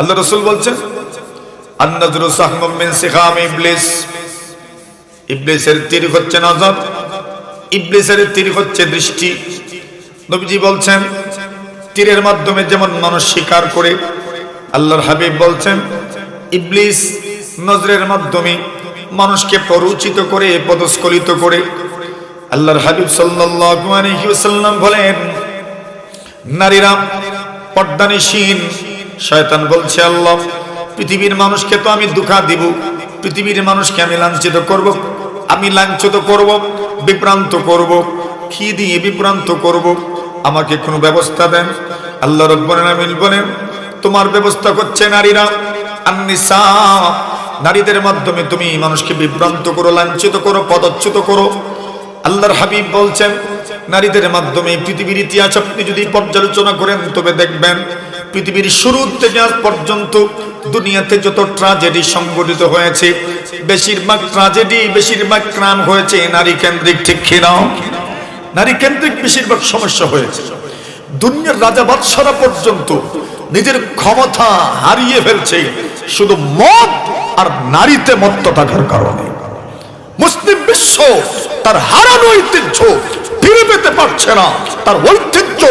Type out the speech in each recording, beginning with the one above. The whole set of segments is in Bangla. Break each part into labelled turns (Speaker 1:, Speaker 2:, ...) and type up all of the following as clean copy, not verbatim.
Speaker 1: আল্লাহ রাসূল বলছেন আন-নাজরু সাহমুম মিন সিখাম ইবলিস, ইবলিসের তীর হচ্ছে নজর, ইবলিসের তীর হচ্ছে দৃষ্টি। নবীজি বলছেন তীরের মাধ্যমে যেমন মানুষ শিকার করে, আল্লাহর হাবিব বলছেন ইবলিস নজরের মাধ্যমে মানুষকে পরুচিত করে, পদস্খলিত করে। আল্লাহর হাবিব সাল্লাল্লাহু আলাইহি ওয়াসাল্লাম বলেন নারীরা পর্দানিশীন। শয়তান বলছে আল্লাহ পৃথিবীর মানুষকে তো আমি ধোঁকা দিব, পৃথিবীর মানুষকে আমি লাঞ্ছিত করব, আমি লাঞ্ছিত করব, বিভ্রান্ত করব। কি দিয়ে বিভ্রান্ত করব? আমাকে কোনো ব্যবস্থা দেন। আল্লাহ রাব্বুল আলামিন বলেন তোমার ব্যবস্থা করছে নারীরা। আন-নিসা, নারীদের মাধ্যমে তুমি মানুষকে বিভ্রান্ত করো, লাঞ্ছিত করো, পদচ্যুত করো। আল্লাহর হাবিব বলছেন নারীদের মাধ্যমে পৃথিবীর ইতিহাস আপনি যদি পর্যালোচনা করেন তবে দেখবেন পৃথিবীর শুরু থেকে আজ পর্যন্ত দুনিয়াতে যত ট্র্যাজেডি সংঘটিত হয়েছে, বেশিরভাগ ট্র্যাজেডি, বেশিরভাগ ক্রাইম হয়েছে নারী কেন্দ্রিক। ঠিক কিনা? নারী কেন্দ্রিক বেশিরভাগ সমস্যা হয়েছে। দুনিয়ার রাজা বাদশারা পর্যন্ত নিজের ক্ষমতা হারিয়ে ফেলছে শুধু মদ আর নারীতে মত্ত থাকার কারণে। মুসলিম বিশ্ব তার হারানো ঐতিহ্য ফিরে পেতে পারছে না, তার ঐতিহ্য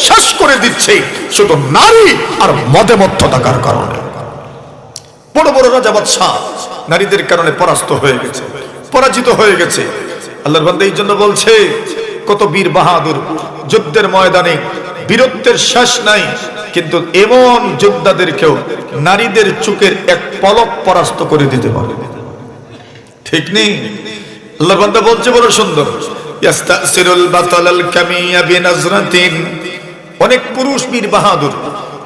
Speaker 1: শেষ করে দিচ্ছে শুধু নারী আর মদে মত্ত থাকার কারণে। বড় বড় রাজা বাদশা নারীদের কারণে পরাস্ত হয়ে গেছে, পরাজিত হয়ে গেছে। আল্লাহর বান্দা এই জন্য বলছে কত বীর বাহাদুর যুদ্ধের ময়দানে বীরত্বের শেষ নাই, কিন্তু এমন যোদ্ধাদেরকেও নারীদের চোখের এক পলক পরাস্ত করে দিতে পারে। ঠিক নেই? আল্লাহর বান্দা বলছে বড় সুন্দর, ইয়াস্তাসিরুল বাতালাল কামিয়া বিনাজরাতিন। অনেক পুরুষ বীর বাহাদুর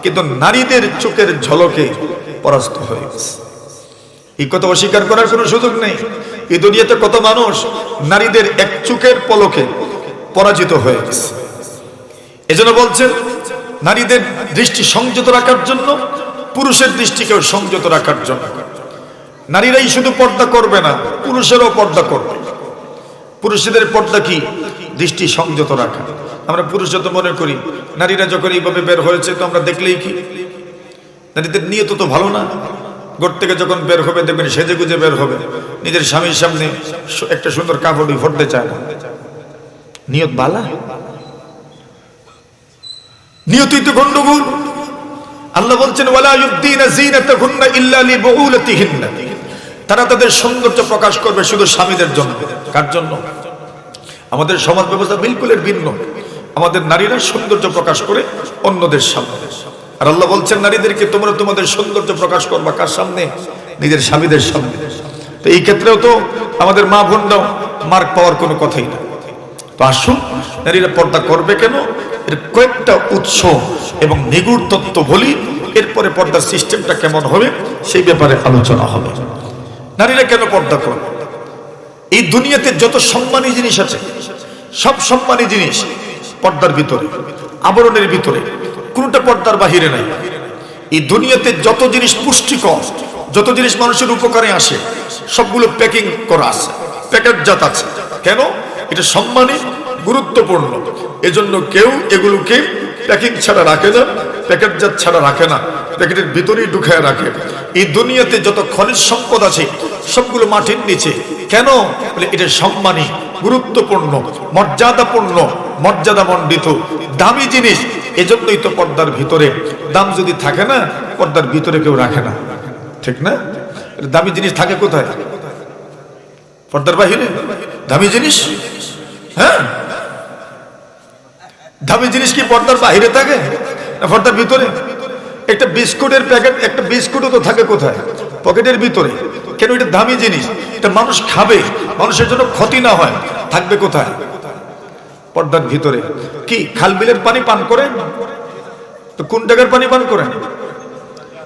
Speaker 1: কিন্তু নারীদের চোখের ঝলকে পরাস্ত হয়ে গেছে। এই কথা অস্বীকার করার কোনো সুযোগ নেই। এই দুনিয়াতে কত মানুষ নারীদের এক চোখের পলকে পরাজিত হয়ে গেছে। এজন্য বলছেন নারীদের দৃষ্টি সংযত রাখার জন্য, পুরুষের দৃষ্টিকেও সংযত রাখার জন্য। নারীরাই শুধু পর্দা করবে না, পুরুষেরও পর্দা করবে। পুরুষদের পর্দা কি? দৃষ্টি সংযত রাখা। আমরা পুরুষরা তো মনে করি নারীরা যখন এইভাবে বের হয়েছে তো আমরা দেখলেই কি, নারীদের নিয়ত তো ভালো না। ঘর থেকে যখন বের হবে দেখবেন সেজে গুজে বের হবে, নিজের স্বামীর সামনে একটা সুন্দর কাপড় ভরতে চায় না। নিয়ত বালা, নিয়তই তো গন্ডগোল। আল্লাহ বলছেন ওয়ালা ইউবদিনা যিনাতাহুন্না ইল্লা লিবুউলাতিহিন্না, তারা তাদের সৌন্দর্য প্রকাশ করবে শুধু স্বামীদের জন্য। কার জন্য? আমাদের সমাজ ব্যবস্থা বিলকুলের ভিন্ন। আমাদের নারীরা সৌন্দর্য প্রকাশ করে অন্যদের সামনে, আর আল্লাহ বলছেন নারীদেরকে তোমরা তোমাদের সৌন্দর্য প্রকাশ করবা কার সামনে? নিজের স্বামীদের সামনে। তো এই ক্ষেত্রেও তো আমাদের মা বোনরাও মার্ক পাওয়ার কোনো কথাই না। তো আসুন, নারীরা পর্দা করবে কেন, এর কয়েকটা উৎস এবং নিগুড় তত্ত্ব বলি, এরপরে পর্দার সিস্টেমটা কেমন হবে সেই ব্যাপারে আলোচনা হবে। নারীরা কেন পর্দা করবে? এই দুনিয়াতে যত সম্মানী জিনিস আছে সব সম্মানী জিনিস পর্দার ভিতরে, আবরণের ভিতরে, কোনটা পর্দার বাহিরে নাই। এই দুনিয়াতে যত জিনিস পুষ্টিকর, যত জিনিস মানুষের উপকারে আসে সবগুলো প্যাকিং করা আছে, প্যাকেটজাত আছে। কেন? এটা সম্মানী, গুরুত্বপূর্ণ। এজন্য কেউ এগুলোকে প্যাকিং ছাড়া রাখে না, প্যাকেটজাত ছাড়া রাখে না, প্যাকেটের ভিতরেই ঢুকায় রাখে। এই দুনিয়াতে যত খনিজ সম্পদ আছে সবগুলো মাটির নিচে। কেন? বলে এটা সম্মানী, গুরুত্বপূর্ণ, মর্যাদাপূর্ণ, মর্যাদামণ্ডিত, দামি জিনিস। এজন্যই তো পর্দার ভিতরে। দাম যদি থাকে না, পর্দার ভিতরে কেউ রাখে না। ঠিক না? দামি জিনিস থাকে কোথায়? পর্দার বাহিরে। দামি জিনিস, হ্যাঁ, দামি জিনিস কি পর্দার বাহিরে থাকে না পর্দার ভিতরে? একটা বিস্কুটের প্যাকেট, একটা বিস্কুটও তো থাকে কোথায়? পকেটের ভিতরে। কেন? এটা দামি জিনিস, এটা মানুষ খাবে, মানুষের জন্য ক্ষতি না হয়, থাকবে কোথায়? পর্দার ভিতরে। কি খাল বিলের পানি পান করেন? তো কোন জায়গার পানি পান করেন?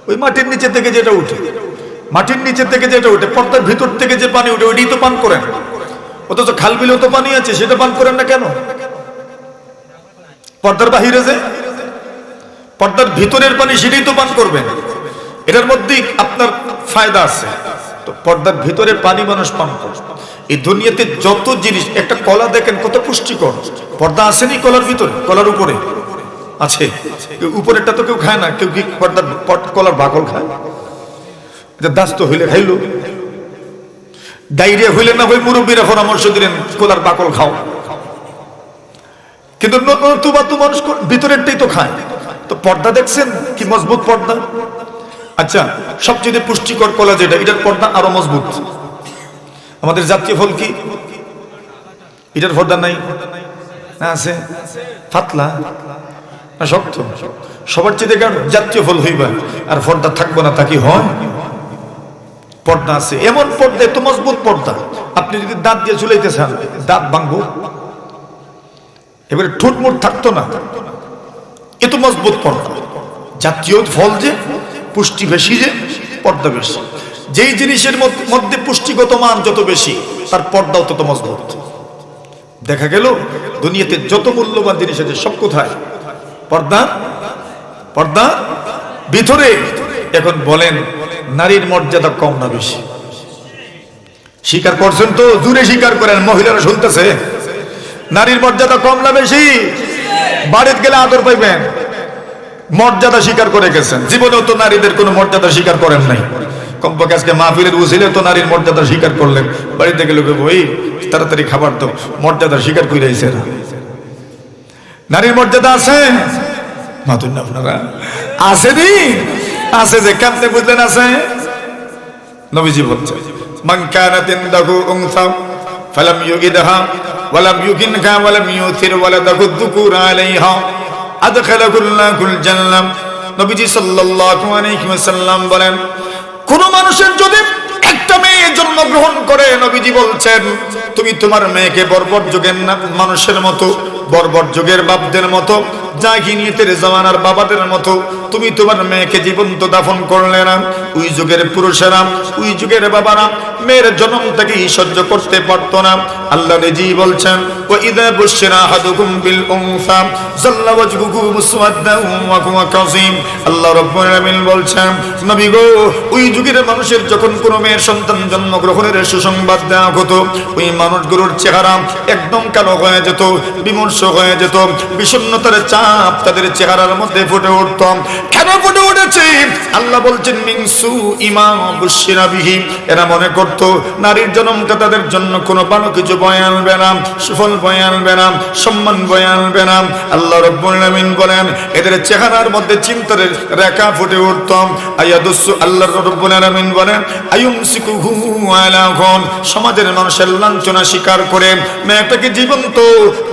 Speaker 1: ওই মাটির নিচে থেকে যেটা উঠে, মাটির নিচে থেকে যেটা উঠে, পর্দার ভিতর থেকে যে পানি উঠে ওইটাই তো পান করেন। অথচ খাল বিলেও তো পানি আছে, সেটা পান করেন না কেন? পর্দার বাহিরে যে পর্দার ভিতরের পানি সেটাই তো পান করবেন, এটার মধ্যেই আপনার ফায়দা আছে। তো পর্দার ভিতরে পানি মানুষ পান করে। এই দুনিয়াতে যত জিনিস, একটা কলা দেখেন কত পুষ্টিকর, পর্দা আসেনি কলার ভিতরে, কলার উপরে আছে, উপরেরটা তো কেউ খায় না। কেউ কি পর্দার কলার বাকল খায়? দাস্ত হইলে খাইলো, ডায়রিয়া হইলে না হই মুরব্বীরা পরামর্শ দিলেন কলার বাকল খাও, কিন্তু নতুবা তো মানুষ ভিতরেরটাই তো খায়। তো পর্দা দেখছেন কি মজবুত পর্দা। আচ্ছা, সবচেয়ে পুষ্টিকর কলা যেটা, এটার পর্দা আরো মজবুত। আমাদের জাতীয় ফল কি? এটার পর্দা নাই না আছে? পাতলা না শক্ত? সবার চেয়ে জাতীয় ফল হইবা আর পর্দা থাকবো না, তা কি হয়? পর্দা আছে, এমন পর্দা, এত মজবুত পর্দা, আপনি যদি দাঁত দিয়ে ঝুলাইতে চান দাঁত ভাঙবো, এবারে ঠোঁট মোট থাকতো না, এত মজবুত পর্দা। জাতীয় ফল যে, পুষ্টি বেশি যে, পর্দা বেশি। যেই জিনিসের মধ্যে পুষ্টিগত মান যত বেশি, তার পর্দাও তত মজবুত। দেখা গেল দুনিয়াতে যত মূল্যবান জিনিস আছে সব কোথায়? পর্দা, পর্দা ভিতরে। এখন বলেন নারীর মর্যাদা কম না বেশি? স্বীকার করছেন তো? দূরে স্বীকার করেন, মহিলারা শুনতেছে। নারীর মর্যাদা কম না বেশি? বাড়িতে গেলে আদর পাইবেন, মর্যাদা স্বীকার করে গেছেন। জীবনেও তো নারীদের কোনো মর্যাদা স্বীকার করেন নাই। কমপক্ষে আজকে মাহফিলের উছিলে তো নারীর মর্যাদা স্বীকার করলেন। বাড়িতে গেলে ওই তাড়াতাড়ি খাবার দাও, মর্যাদা স্বীকার করে আইছে না। নারীর মর্যাদা আছে মাতুন না আপনারা? আছে নি? আছে যে, কেমনে বুঝলেন আছে? নবীজি বলছেন মান কানাত ইনদাহু উনসা ফালাম ইউগিদহা ওয়ালাম ইউগিনহা ওয়ালাম ইউথির ওয়ালাদাহু যুকুরা আলাইহা আদখালাহুল্লাহুল জান্নাহ। নবীজি সাল্লাল্লাহু আলাইহি ওয়াসাল্লাম বলেন, কোন মানুষের যদি একটা মেয়ে জন্মগ্রহণ করে, নবীজি বলছেন তুমি তোমার মেয়েকে বর্বর যুগের মানুষের মতো, বর্বর যুগের বাপদের মতো, জাহিলিয়াতের জামানার বাবাদের মতো তুমি তোমার মেয়েকে জীবন্ত দাফন করলে না। ওই যুগের পুরুষেরা, ওই যুগের বাবারা মেয়ের জন্মটাকে সহ্য করতে পারত না। আল্লাহ নিজেই বলছেন ওয়া ইযা বুশিরা আহাদুকুম বিল উনসা যাল্লা ওয়াজহুহু মুসওয়াদ্দান ওয়া হুয়া কাযীম। আল্লাহ রাব্বুল আলামিন বলছেন নবী গো, ওই যুগের মানুষের যখন কোনো মেয়ের সন্তান জন্মগ্রহণের সুসংবাদ দেওয়া হতো, ওই মানুষগুলোর চেহারা একদম কালো হয়ে যেত, বিমর্ষ হয়ে যেত, বিষণ্ণতার চাপ তাদের চেহারার মধ্যে ফুটে উঠত। কেন ফুটে উঠেছে? আল্লাহ বলছেন মিনসু ইমা বুশিরা বিহি, এরা মনে করত নারীর জন্মটা তাদের জন্য কোনো ভালো কিছু বয়ে আনবে না, সুফল বয়ে আনবে না, সম্মান বয়ে আনবে না। আল্লাহ রাব্বুল আলামিন বলেন এদের চেহারার মধ্যে চিন্তার রেখা ফুটে উঠত। আয়াদুসু, আল্লাহ রাব্বুল আলামিন বলেন আয়ুমসিকুহু আলা গুন, সমাজের মানুষের লাঞ্ছনা স্বীকার করে মেয়েটাকে জীবন্ত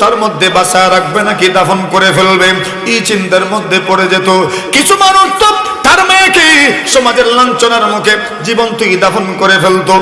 Speaker 1: তার মধ্যে বাঁচা রাখবে নাকি দাফন করে ফেলবে, এই চিন্তার মধ্যে পড়ে যেত। কিছু মানুষ তো তার মেয়েকে সমাজের লাঞ্ছনার মুখে জীবন্তই দাফন করে ফেলতো।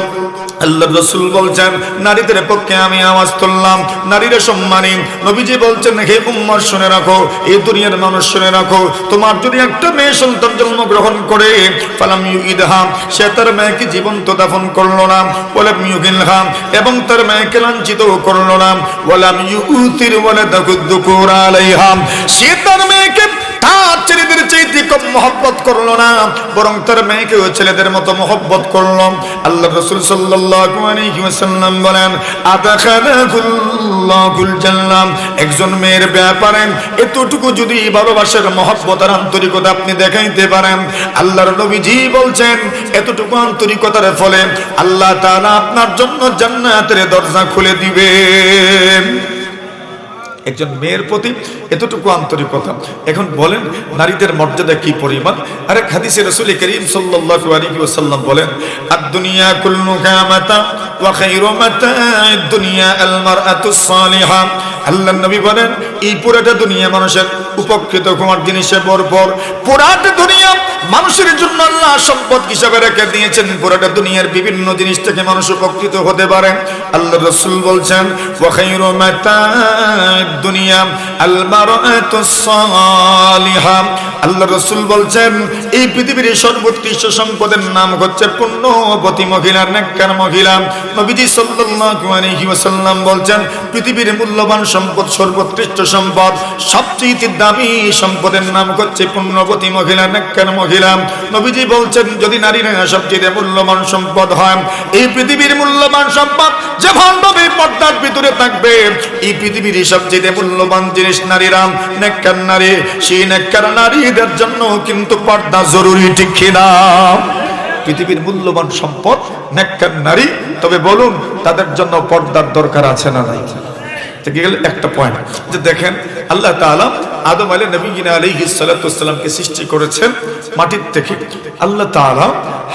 Speaker 1: আল্লাহ রাসূল বলছেন নারীদের পক্ষে আমি আওয়াজ তুললাম, নারীরা সম্মানী। নবীজি বলছেন হে উম্মত শুনে রাখো, এই দুনিয়ার মানুষ শুনে রাখো, তোমার যদি একটা মেয়ে সন্তান জন্মগ্রহণ করে ফালাম ইউইদহা, সে তার মেয়েকে জীবন্ত দাফন করলো না, ওয়ালাম ইউগিনহা, এবং তার মেয়েকে লাঞ্ছিত করলো না, ওয়ালাম ইউথির ওয়ালাদাহু যুকুরা আলাইহা, সে তার মেয়েকে তার ছেলেদের চাইতে কম মহব্বত করলো না, বরং তার মেয়েকেও ছেলেদের মতো মহব্বত করলো। আল্লাহ রাসূল সাল্লাল্লাহু আলাইহি ওয়াসাল্লাম বলেন আদখালাহুল্লাহুল জান্নাহ, একজন মেয়ের ব্যাপারে এতটুকু যদি ভালোবাসার মহব্বত আর আন্তরিকতা আপনি দেখাইতে পারেন, আল্লাহর নবীজি বলছেন এতটুকু আন্তরিকতার ফলে আল্লাহ তাআলা আপনার জন্য জান্নাতের দরজা খুলে দিবেন। একজন মেয়ের প্রতি এতটুকু আন্তরিকতা। এখন বলেন নারীদের মর্যাদা কি পরিমাণ? আরেক হাদিসে রাসূল করিম সাল্লাল্লাহু আলাইহি ওয়াসাল্লাম বলেন আদ-দুনিয়া কুল্লুহা মাতা ওয়া খায়রু মাতা'আদ দুনিয়া আল মারআতুস সালিহা। আল্লাহর নবী বলেন এই পুরোটা দুনিয়া মানুষের উপকৃত হওয়ার জিনিসে ভরপুর। পুরোটা দুনিয়া মানুষের জন্য আল্লাহ সম্পদ হিসাবে রেখে দিয়েছেন। পুরোটা দুনিয়ার বিভিন্ন জিনিস থেকে মানুষ উপকৃত হতে পারে। আল্লাহ রাসূল বলছেন ওয়া খায়রু মাতা'আদ দুনিয়া আল মারআতুস সালিহা। আল্লাহ রাসূল বলছেন এই পৃথিবীর সর্বোৎকৃষ্ট সম্পদের নাম হচ্ছে পুণ্যবতী মহিলা, নেককার মহিলা। নবীজি সাল্লাল্লাহু আলাইহি ওয়াসাল্লাম বলছেন পৃথিবীর মূল্যবান সম্পদ, সর্বোৎকৃষ্ট সম্পদ, সবচেয়ে দামি সম্পদের নাম হচ্ছে পুণ্যবতী মহিলা, নেককার মহিলা। দিলাম। নবীজি বলছেন যদি নারীরা সবচেয়ে মূল্যবান সম্পদ হয়, এই পৃথিবীর মূল্যবান সম্পদ যেভাবে পর্দার ভিতরে থাকবে, এই পৃথিবীর সবচেয়ে মূল্যবান জিনিস নারীরা, নেককার নারী, সেই নেককার নারীদের জন্য কিন্তু পর্দা জরুরি, ঠিক কিনা? পৃথিবীর মূল্যবান সম্পদ নেককার নারী, তবে বলুন তাদের জন্য পর্দার দরকার আছে না নাই? একটা পয়েন্ট যে দেখেন, আল্লাহ তাআলা আদম আলাইহিস সালামকে সৃষ্টি করেছেন মাটির থেকে। আল্লাহ তাআলা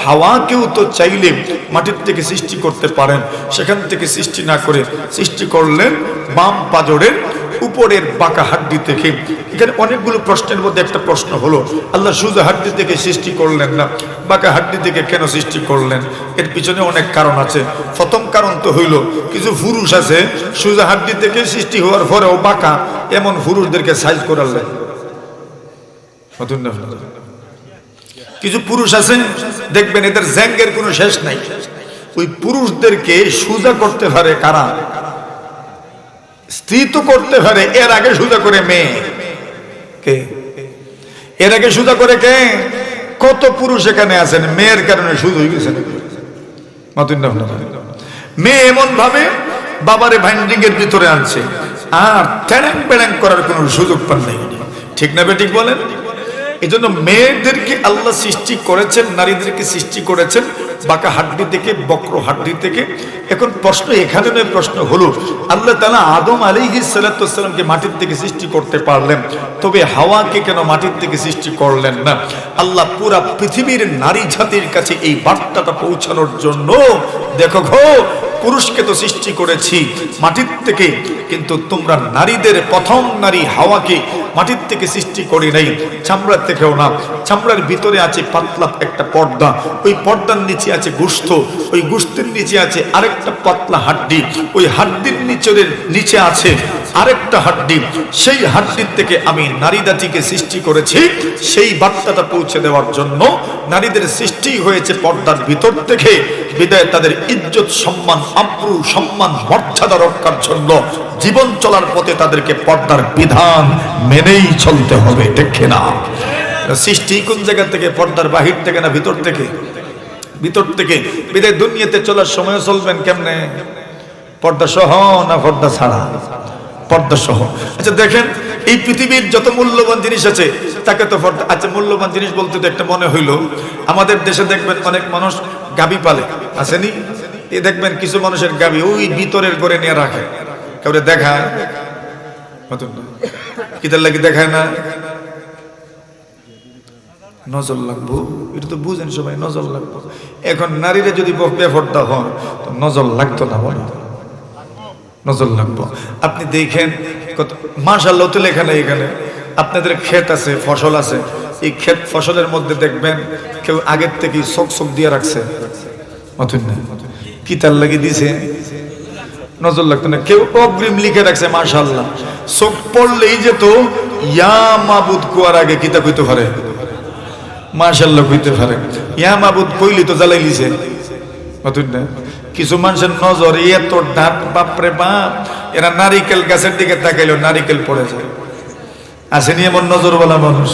Speaker 1: হাওয়াকেও তো চাইলে মাটির থেকে সৃষ্টি করতে পারেন, সেখান থেকে সৃষ্টি না করে সৃষ্টি করলেন বাম পাজরের উপরের বাঁকা হাড্ডি থেকে। এখানে অনেকগুলো প্রশ্নের মধ্যে একটা প্রশ্ন হলো, আল্লাহ সোজা হাড্ডি থেকে সৃষ্টি করলেন না, বাঁকা হাড্ডি থেকে কেন সৃষ্টি করলেন? এর পিছনে অনেক কারণ আছে। প্রথম কারণ তো হইল, কিছু পুরুষ আছে সোজা হাড্ডি থেকে সৃষ্টি হওয়ার পরেও বাঁকা, এমন পুরুষদেরকে সাইজ করালেন। কিছু পুরুষ আছে দেখবেন এদের জ্যাঙ্গের কোনো শেষ নাই, ওই পুরুষদেরকে সোজা করতে পারে কারা? স্ত্রী তো করতে পারে, এর আগে সোজা করে মেয়ে কে? এর আগে সোজা করে কে? কত পুরুষ এখানে আছেন মেয়ের কারণে সোজা হয়ে গেছেন। মেয়ে এমন ভাবে বাবারে ভাইন্ডিং এর ভিতরে আনছে, আর ট্যাং প্যাং করার কোনো সুযোগ পান নাই। ঠিক না বেঠিক বলেন? এই জন্য মেয়েদেরকে আল্লাহ সৃষ্টি করেছেন, নারীদেরকে সৃষ্টি করেছেন বাঁকা হাড্ডি থেকে, বক্র হাড্ডি থেকে। এখন প্রশ্ন এখানে নয়, প্রশ্ন হলো আল্লাহ তাআলা আদম আলাইহিস সালামকে মাটির থেকে সৃষ্টি করতে পারলেন, তবে হাওয়াকে কেন মাটির থেকে সৃষ্টি করলেন না? আল্লাহ পুরা পৃথিবীর নারী জাতির কাছে এই বার্তাটা পৌঁছানোর জন্য, দেখো গো, পুরুষকে তো সৃষ্টি করেছি মাটির থেকে, কিন্তু তোমরা নারীদের প্রথম নারী হাওয়াকে মাটির থেকে সৃষ্টি করি নাই, চামড়ার থেকেও না। চামড়ার ভিতরে আছে পাতলা একটা পর্দা, ওই পর্দার নিচে আছে গোশত, ওই গোশতের নিচে আছে আরেকটা পাতলা হাড্ডি, ওই হাড্ডির নিচে আছে আরেকটা হাড্ডি। সেই হাড্ডির থেকে আমি নারী জাতিকে সৃষ্টি করেছি। সেই বার্তাটা পৌঁছে দেওয়ার জন্য নারীদের সৃষ্টি হয়েছে পর্দার ভিতর থেকে। বিদায় তাদের ইজ্জত, সম্মান, আব্রু, সম্মান, মর্যাদা রক্ষার জন্য জীবন চলার পথে তাদেরকে পর্দার বিধান মেনেই চলতে হবে, ঠিক না? সৃষ্টি কোন জায়গা থেকে? পর্দার বাহির থেকে না ভিতর থেকে? ভিতর থেকে। বিদায় দুনিয়াতে চলার সময় চলবেন কেমনে? পর্দা সহ না পর্দা ছাড়া? পর্দা সহ। আচ্ছা দেখেন, এই পৃথিবীর যত মূল্যবান জিনিস আছে তাকে তো পর্দা। আচ্ছা মূল্যবান জিনিস বলতে তো একটা মনে হইলো, আমাদের দেশে দেখবেন অনেক মানুষ গাবি পালে, আসেনি? এই দেখবেন কিছু মানুষের গাবি ওই ভিতরের ঘরে নিয়ে রাখে, কাউরে দেখায় কিতার লাগি দেখায় না, নজর লাগবো। এটা তো বুঝেন সবাই, নজর লাগবো। এখন নারীরা যদি বেপর্দা হন তো নজর লাগতো না, বলো? নজর লাগবো। আপনি দেখেন কত মাশাআল্লাহ তো লেখা নেই এখানে, আপনাদের ক্ষেত আছে, ফসল আছে, এই ক্ষেত ফসলের মধ্যে দেখবেন কেউ আগের থেকে চোখ দিয়ে রাখছে, কিতার লাগি দিছে, নজর লাগতো না। কেউ অগ্রিম লিখে রাখছে মাশাআল্লাহ, চোখ পড়লেই যেত ইয়া মাবুদ কুয়ার আগে কিতা কইতে পারে, মাশাআল্লাহ কইতে পারে। ইয়া মাবুদ কইলি তো জ্বালাই লিছে। কিছু মানুষের নজর এত ডাক, বাপরে বাপ, এরা নারিকেল গাছের দিকে তাকাইলো নারিকেল পড়ে যায়। আসেনি এমন নজরওয়ালা মানুষ?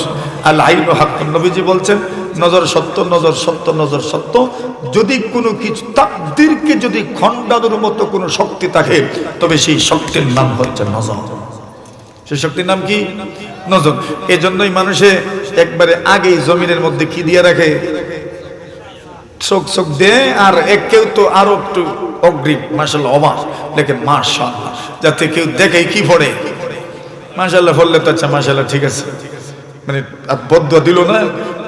Speaker 1: আল্লাহ হাক্কুন, নবীজি বলছেন নজর সত্য, নজর সত্য, নজর সত্য। যদি কোনো কিছু তাকদীরকে যদি খণ্ডানোর মতো কোনো শক্তি থাকে, তবে সেই শক্তির নাম হচ্ছে নজর। সেই শক্তির নাম কি? নজর। এজন্যই মানুষে একবারে আগেই জমিনের মধ্যে কি দিয়ে রাখে? চোখ দে। আর কেউ তো আরো একটু অগ্রিম মাশাআল্লাহ অবাক লেখে মাশাআল্লাহ, যাতে কেউ দেখে কি পড়ে মাশাআল্লাহ পড়লে তো আচ্ছা মাশাআল্লাহ ঠিক আছে, মানে আর বদদুয়া দিল না।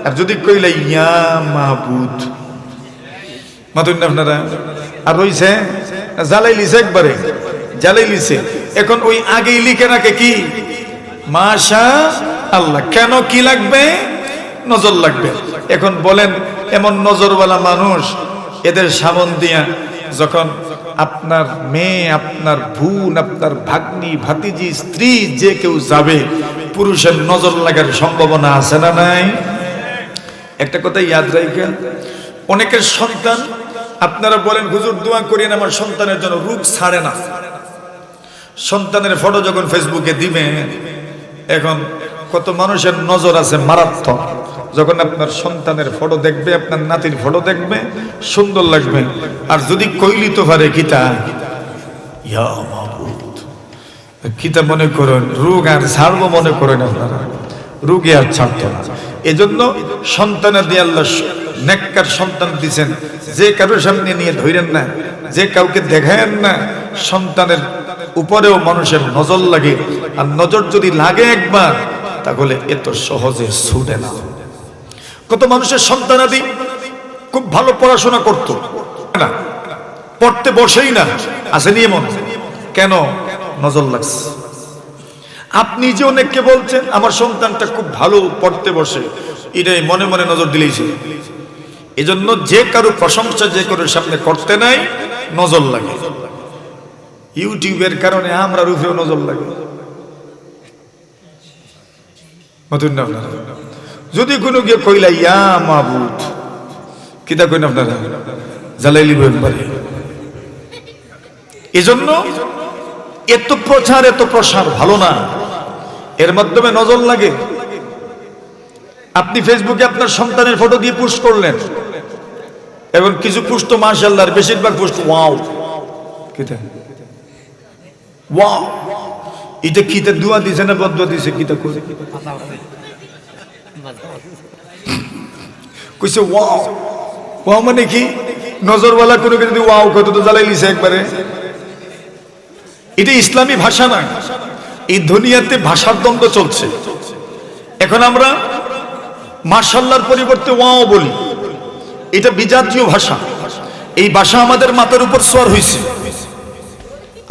Speaker 1: আর যদি কইলে ইয়া মাহবুদ মাতুন না আপনারা, আর রইছে জ্বালাই লিছে, একবারে জ্বালাই লিছে। এখন ওই আগেই লিখে রাখে কি মাশাআল্লাহ। কেন? কি লাগবে? নজর লাগবে। এখন বলেন এমন নজরওয়ালা মানুষ, এদের সামন দিয়া যখন আপনার মেয়ে, আপনার বোন, আপনার ভাগ্নি, ভাতিজি, স্ত্রী যে কেউ যাবে, পুরুষের নজর লাগার সম্ভাবনা আছে না নাই? একটা কথা ইয়াদ রাখেন, অনেকের সন্তান, আপনারা বলেন হুজুর দোয়া করেন আমার সন্তানের জন্য, রূপ ছাড়ে না। সন্তানের ফটো যখন ফেসবুকে দিবে, এখন কত মানুষের নজর আছে মারাত্মক, যখন আপনার সন্তানের ফটো দেখবে, আপনার নাতির ফটো দেখবে, সুন্দর লাগবে। আর যদি কইলি তো পারে কিতা ইয়া মাবুদ, কিতা মনে করেন রোগ আর ছাড়বো মনে করেন আপনারা, রোগে আর ছাড়তো না। এজন্য সন্তানের দিয়ে আল্লাহ নেককার সন্তান দিছেন, যে কারোর সামনে নিয়ে ধরেন না, যে কাউকে দেখায়েন না, সন্তানের উপরেও মানুষের নজর লাগে। আর নজর যদি লাগে একবার, তাহলে এত সহজে ছুটে না। কত মানুষের সন্তানাদি খুব ভালো পড়াশোনা করতো না, পড়তে বসেই না, আসেনি এমন, কেন? নজর লাগছে। আপনি যে অনেককে বলছেন আমার সন্তানটা খুব ভালো পড়তে বসে, এটাই মনে মনে নজর দিলেইছে। এজন্য যে কারো প্রশংসা যে কারোর সামনে করতে নাই, নজর লাগে। ইউটিউবের কারণে আমরা রূপেও নজর লাগে। যদি কোনো গিয়ে কইলা ইয়া মাবুদ, কিতা কইন আপনারা জ্বালাই লিব একবারে। এজন্য এত প্রচার এত প্রসার ভালো না, এর মাধ্যমে নজর লাগে। আপনি ফেসবুকে আপনার সন্তানের ফটো দিয়ে পোস্ট করলেন, এবং কিছু পোস্ট তো মাশাআল্লাহ, বেশিরভাগ পোস্ট ওয়াও, কিতা ওয়াও, এটা কিতা দোয়া দিছে না বদদোয়া দিছে, কিতা করে কইছে ওয়াও। ওয়াও মানে কি? নজরওয়ালা কোনো যদি ওয়াও কত তো জ্বালাই লিছে একবারে। এটা ইসলামী ভাষা নয়। এই দুনিয়াতে ভাষার দ্বন্দ্ব চলছে। এখন আমরা মাশাআল্লাহর পরিবর্তে ওয়াও বলি, এটা বিজাতীয় ভাষা। এই ভাষা আমাদের মাথার উপর সওয়ার হইছে।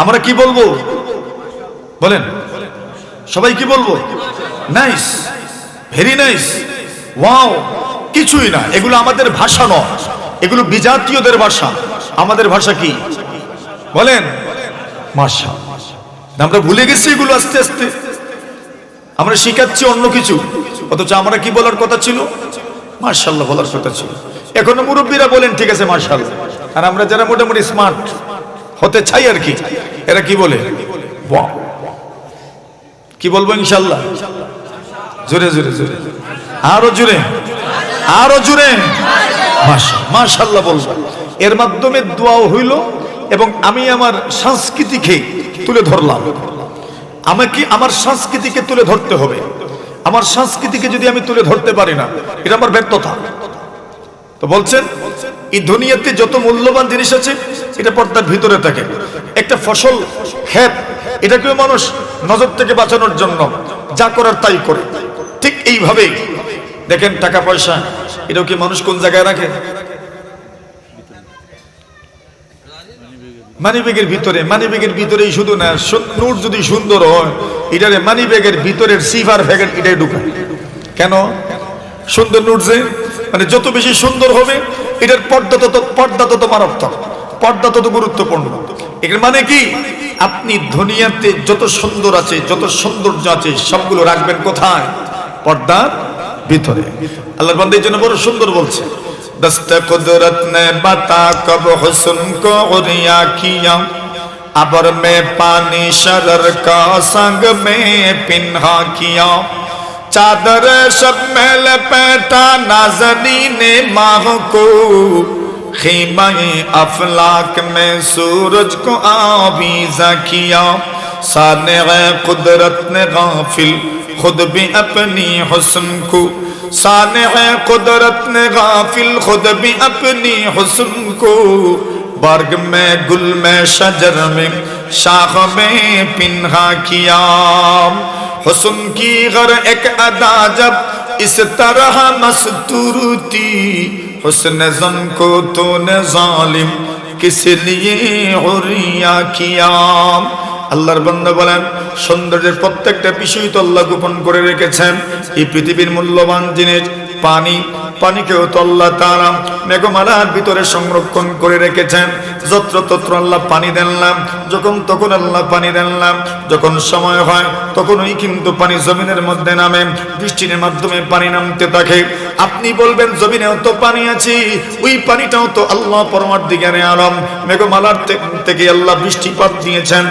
Speaker 1: আমরা কি বলবো বলেন? সবাই কি বলবো? Nice, very nice, wow. কিছুই না, এগুলো আমাদের ভাষা নয়, এগুলো বিজাতীয়দের ভাষা। আমাদের ভাষা কি বলেন? মাশাআল্লাহ। আমরা ভুলে গেছি এগুলো আস্তে আস্তে। আমরা শিখাচ্ছি অন্য কিছু, অথচ আমরা কি বলার কথা ছিল? মাশাআল্লাহ বলার কথা ছিল। এখনো মুরব্বীরা বলেন ঠিক আছে মাশাআল্লাহ, আর আমরা যারা মোটামুটি স্মার্ট হতে চাই আর কি, এরা কি বলে? ওয়াও। কি বলবো ইনশাআল্লাহ? জোরে জোরে জোরে, আরো জোরে, আরো জোরে মাশাআল্লাহ বলবো। এর মাধ্যমে দোয়াও হইল, এবং আমি আমার সংস্কৃতিকে তুলে ধরলাম। আমাকে আমার সংস্কৃতিকে তুলে ধরতে হবে। আমার সংস্কৃতিকে যদি আমি তুলে ধরতে পারি না, এটা আমার ব্যর্থতা। তো বলছেন এই দুনিয়াতে যত মূল্যবান জিনিস আছে, এটা পর্দার ভিতরে থাকে। একটা ফসল ক্ষেত, এটাকেও মানুষ নজর থেকে বাঁচানোর জন্য যা করার তাই করে। ঠিক এইভাবে দেখেন টাকা পয়সা, এটাও কি মানুষ কোন জায়গায় রাখে? মানিব্যাগের ভিতরে। মানিব্যাগের ভিতরেই শুধু না, নোট যদি সুন্দর হয়, এটারে মানিব্যাগের ভিতরের সিভার প্যাকেট এটাই ঢুকায়। কেন? সুন্দর নোট যে, মানে যত বেশি সুন্দর হবে, এটার পর্দা তত মারাত্মক, পর্দা তত গুরুত্বপূর্ণ। এর মানে কি? আপনি দুনিয়াতে যত সুন্দর আছে, যত সৌন্দর্য আছে, সবগুলো রাখবেন কোথায়? পর্দার ভিতরে। আল্লাহর বান্দা এই জন্য বড় সুন্দর বলছে, दस्त कुदरत ने बता कब हुस्न को उरिया किया, अबर में पानी शरर का संग में पिन्हा किया, चादर शब में लपेटा नाज़रीन माह को, खीमाए अफलाक में सूरज को आवीज़ा किया, सानिए कुदरत ने गाफिल खुद भी अपनी हुस्न को, सानिए कुदरत ने गाफिल खुद भी अपनी हुस्न को, बर्ग में गुल में शजर में शाख में पिन्हा किया, हुस्न की गर एक अदा जब इस तरह मस्तूर थी, हुस्न ज़म को तूने जालिम किस लिए हुरिया किया। আল্লাহর বান্দা বলেন, সৌন্দর্যের প্রত্যেকটা বিষয় তো আল্লাহ গোপন করে রেখেছেন। এই পৃথিবীর মূল্যবান জিনিস পানি, পানিকেও তো আল্লাহ তাআলা মেঘমালার ভিতরে সংরক্ষণ করে রেখেছেন। যত্র তত্র আল্লাহ পানি দেন না, যখন তখন আল্লাহ পানি দেন না। যখন সময় হয় তখনই কিন্তু পানি জমিনের মধ্যে নামে, বৃষ্টির মাধ্যমে পানি নামতে থাকে। আপনি বলবেন জমিনেও তো পানি আছে, ওই পানিটাও তো আল্লাহ পরমার্দিগারে আলম মেঘমালার থেকে আল্লাহ বৃষ্টিপাত দিয়েছেন।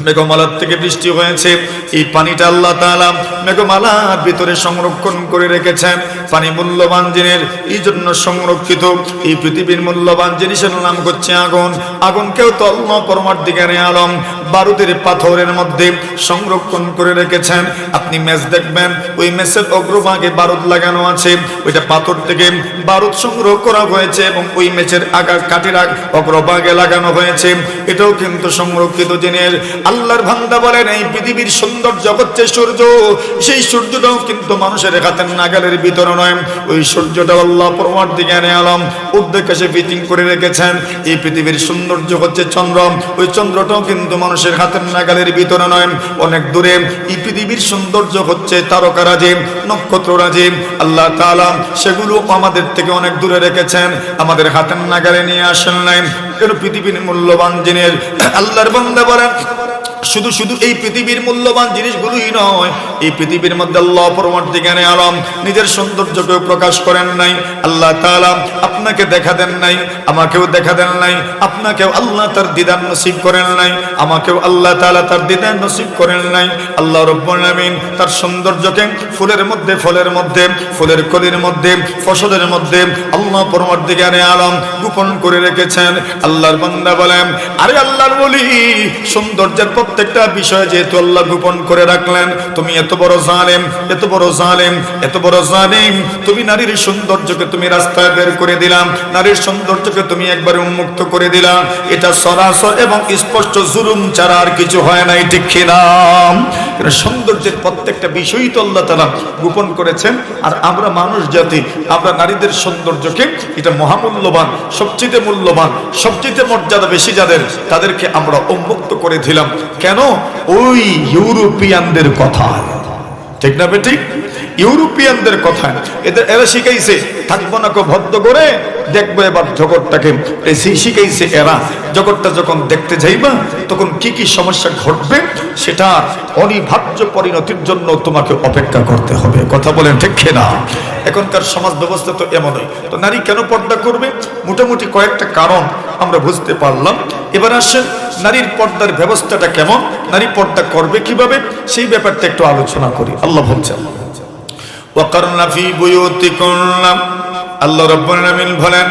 Speaker 1: মেঘমালার থেকে বৃষ্টি হয়েছে, এই পানিটা আল্লাহ তাআলা মেঘমালার ভিতরে সংরক্ষণ করে রেখেছেন। পানি মূল্যবান জিনিস, এই জন্য সংরক্ষিত। এই পৃথিবীর মূল্যবান জিনিসের নাম হচ্ছে আগুন। আগুনকেও তো আল্লাহ পরমার্দিগারে আলম বারুদের পাথরের মধ্যে সংরক্ষণ করে রেখেছেন। আপনি মেজ দেখবেন, ওই মেসের অগ্রভাগে বারুদ লাগানো আছে, ওইটা পাথর থেকে বারুদ সংগ্রহ করা হয়েছে এবং ওই মেসের আগা কাঠের অগ্রভাগে লাগানো হয়েছে। এটাও কিন্তু সংরক্ষিত জিনিস। আল্লাহর বান্দা বলেন, এই পৃথিবীর সৌন্দর্য হচ্ছে সূর্য। সেই সূর্যটাও কিন্তু মানুষের হাতের নাগালের ভিতরে নয়, ওই সূর্যটা আল্লাহ পরমার্দিগারে আলম উদ্দেশ্যে ফিটিং করে রেখেছেন। এই পৃথিবীর সৌন্দর্য হচ্ছে চন্দ্র, ওই চন্দ্রটাও কিন্তু মানুষের হাতের নাগালের ভিতরে নয়, অনেক দূরে। এই পৃথিবীর সৌন্দর্য হচ্ছে তারকারাজি, নক্ষত্ররাজি। আল্লাহ তাআলা সেগুলো আমাদের থেকে অনেক দূরে রেখেছেন, আমাদের হাতের নাগালে নিয়ে আসেন নাই। কেন? পৃথিবীর মূল্যবান জিনিস। আল্লাহর বান্দা বলেন, শুধু শুধু এই পৃথিবীর মূল্যবান জিনিসগুলোই নয়, এই পৃথিবীর মধ্যে আল্লাহ পরমার্দিগারে আলম নিজের সৌন্দর্যকেও প্রকাশ করেন নাই। আল্লাহ তাআলা আপনাকে দেখা দেন নাই, আমাকেও দেখা দেন নাই। আপনাকেও আল্লাহ তার দিদার নসিব করেন নাই, আমাকেও আল্লাহ তাআলা তার দিদার নসিব করেন নাই। আল্লাহ রাব্বুল আলামিন তার সৌন্দর্যকে ফুলের মধ্যে, ফলের মধ্যে, ফুলের কলির মধ্যে, ফসলের মধ্যে আল্লাহ পরমার্দিগারে আলম গোপন করে রেখেছেন। আল্লাহর বান্দা বলেন, আরে আল্লাহর ওলি, সৌন্দর্যের প্রত্যেকটা বিষয় যেহেতু আল্লাহ গোপন করে রাখলেন, তুমি এত বড় জালেম, এত বড় জালেম, এত বড় জালিম, তুমি নারীর সৌন্দর্যকে তুমি রাস্তায় বের করে দিলাম, নারীর সৌন্দর্যকে তুমি একবারে উন্মুক্ত করে দিলাম। এটা সরাসর এবং স্পষ্ট জুলুম ছাড়া আর কিছু হয় নাই, ঠিক কি না? সৌন্দর্যের প্রত্যেকটা বিষয়ই তো আল্লাহ তাআলা গোপন করেছেন। আর আমরা মানুষ জাতি, আমরা নারীদের সৌন্দর্যকে, এটা মহামূল্যবান, সবচেয়ে মূল্যবান, সবচেয়ে মর্যাদা বেশি যাদের, তাদেরকে আমরা উন্মুক্ত করে দিলাম। কেন? ওই ইউরোপিয়ানদের কথা, ঠিক না বেঠিক? ইউরোপিয়ানদের কথা এরা শিখাইছে, থাকবো না কো ভদ্র করে, দেখবো এবার জগৎটাকে। শিখাইছে এরা, জগৎটা যখন দেখতে যাইবা তখন কি কি সমস্যা ঘটবে সেটা অনিবার্য পরিণতির জন্য তোমাকে অপেক্ষা করতে হবে। কথা বলেন ঠিক না? এখনকার সমাজ ব্যবস্থা তো এমনই। তো নারী কেন পর্দা করবে? মোটামুটি কয়েকটা কারণ আমরা বুঝতে পারলাম। এবার আসেন, নারীর পর্দার ব্যবস্থাটা কেমন, নারী পর্দা করবে কিভাবে, সেই ব্যাপারটা একটু আলোচনা করি। আল্লাহ বলছেন, ওয়াকারনা ফি বুয়ুতিকুন্না, আল্লাহ রাব্বুল আলামিন বলেন,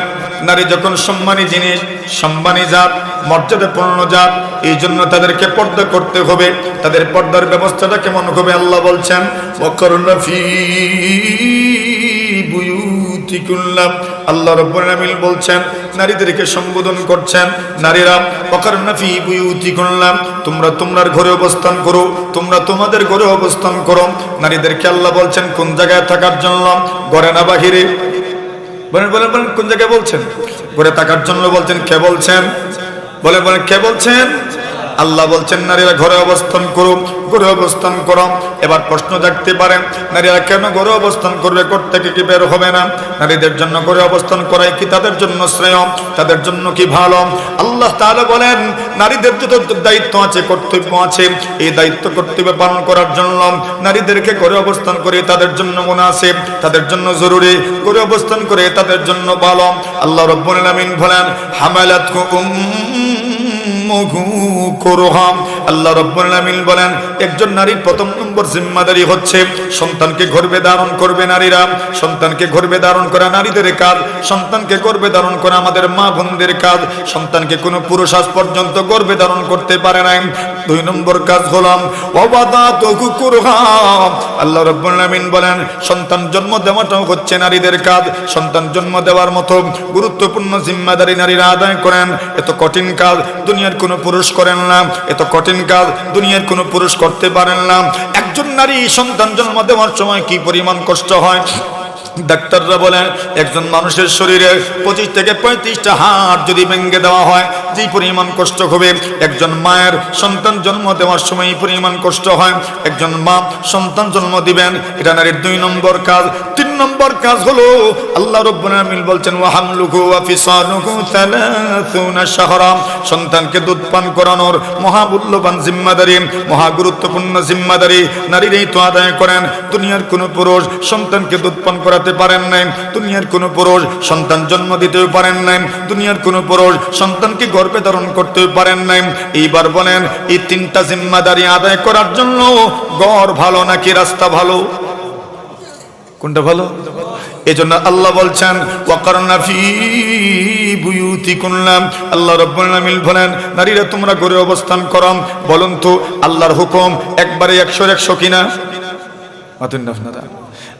Speaker 1: নারী যখন সম্মানী জিনিস, সম্মানী জাত, মর্যাদাপূর্ণ জাত, এই জন্য তাদেরকে পর্দা করতে হবে। তাদের পর্দার ব্যবস্থাটা কেমন হবে? আল্লাহ বলছেন, ওয়াকারনা ফি বুয়ুতিকুন্না, আল্লাহ রাব্বুল আলামিন বলছেন, নারীদেরকে সম্বোধন করছেন, নারীরা ওয়াকারনা ফি বুয়ুতিকুন্না, তোমরা তোমার ঘরে অবস্থান করো, তোমরা তোমাদের ঘরে অবস্থান করো। নারীদেরকে আল্লাহ বলছেন কোন জায়গায় থাকার জন্য? ঘরে না বাহিরে? বলেন বলেন বলেন, কোন জায়গায় বলছেন? ঘরে থাকার জন্য বলছেন। কে বলছেন? বলেন বলেন, কে বলছেন? আল্লাহ বলছেন নারীরা ঘরে অবস্থান করো, ঘরে অবস্থান করো। এবার প্রশ্ন জাগতে পারে, নারীরা কেন ঘরে অবস্থান করবে? ঘর থেকে কি বের হবে না? নারীদের জন্য ঘরে অবস্থান করাই কি তাদের জন্য শ্রেয়, তাদের জন্য কি ভালো? আল্লাহ তাআলা বলেন, নারীদের যত দায়িত্ব আছে, কর্তব্য আছে, এই দায়িত্ব কর্তব্য পালন করার জন্য নারীদেরকে ঘরে অবস্থান করে তাদের জন্য মুনাসিব, তাদের জন্য জরুরি, ঘরে অবস্থান করে তাদের জন্য ভালো। আল্লাহ রাব্বুল আলামিন বলেন, হামালাতকু আল্লাহ রাব্বুল আলামিন বলেন, একজন নারীর প্রথম নম্বর জিম্মাদারি হচ্ছে সন্তানকে গর্ভে ধারণ করবে নারীরা। সন্তানকে গর্ভে ধারণ করা নারীদের কাজ, সন্তানকে গর্ভে ধারণ করা আমাদের মা বোনদের কাজ। সন্তানকে কোনো পুরুষ আজ পর্যন্ত গর্ভে ধারণ করতে পারে নাই। দুই নম্বর কাজ হলাম ওয়াদাতুহু কুরহা, আল্লাহ রাব্বুল আলামিন বলেন, সন্তান জন্ম দেওয়াটাও হচ্ছে নারীদের কাজ। সন্তান জন্ম দেওয়ার মতো গুরুত্বপূর্ণ জিম্মাদারি নারীরা আদায় করেন। এত কঠিন কাজ দুনিয়ার কোনো পুরুষ করেন না, এত কঠিন কাজ দুনিয়ার কোনো পুরুষ করতে পারেন না। একজন নারী সন্তান জন্ম দেওয়ার সময় কি পরিমাণ কষ্ট হয়, ডাক্তাররা বলেন, একজন মানুষের শরীরে 25 থেকে 35টা হাড় যদি ভেঙে দেওয়া হয়, যে পরিমাণ কষ্ট হবে। একজন মায়ের সন্তান জন্ম দেওয়ার সময় পরিমাণ কষ্ট হয়। একজন মা সন্তান জন্ম দিবেন, এটা নারীর 2 নম্বর কাজ। 3 নম্বর কাজ হলো আল্লাহ রাব্বুল আলামিন বলছেন ওয়া হামলুহু ওয়া ফিসালুহু 30 শাহরা, সন্তানকে দুধ পান করানোর মহামূল্যবান জিম্মাদারি, মহা গুরুত্বপূর্ণ জিম্মাদারি নারীরাই তো আদায় করেন। দুনিয়ার কোনো পুরুষ সন্তানকে দুধ পান করাতে পারেন নাই, দুনিয়ার কোনো পুরুষ সন্তান জন্ম দিতেও পারেন নাই, দুনিয়ার কোনো পুরুষ সন্তানকে গর্ভে ধারণ করতেও পারেন নাই। এইবার বলেন এই তিনটা জিম্মাদারি আদায় করার জন্য ঘর ভালো নাকি রাস্তা ভালো? কোনটা ভালো? এজন্য আল্লাহ বলছেন ওয়াকারনা ফি বুয়ুতিকুন্না, আল্লাহ রাব্বুল আলামিন বলেন নারীরা তোমরা ঘরে অবস্থান করো। বলুন তো আল্লাহর হুকুম একবারে 100 কিনা? মাতুন না আপনারা,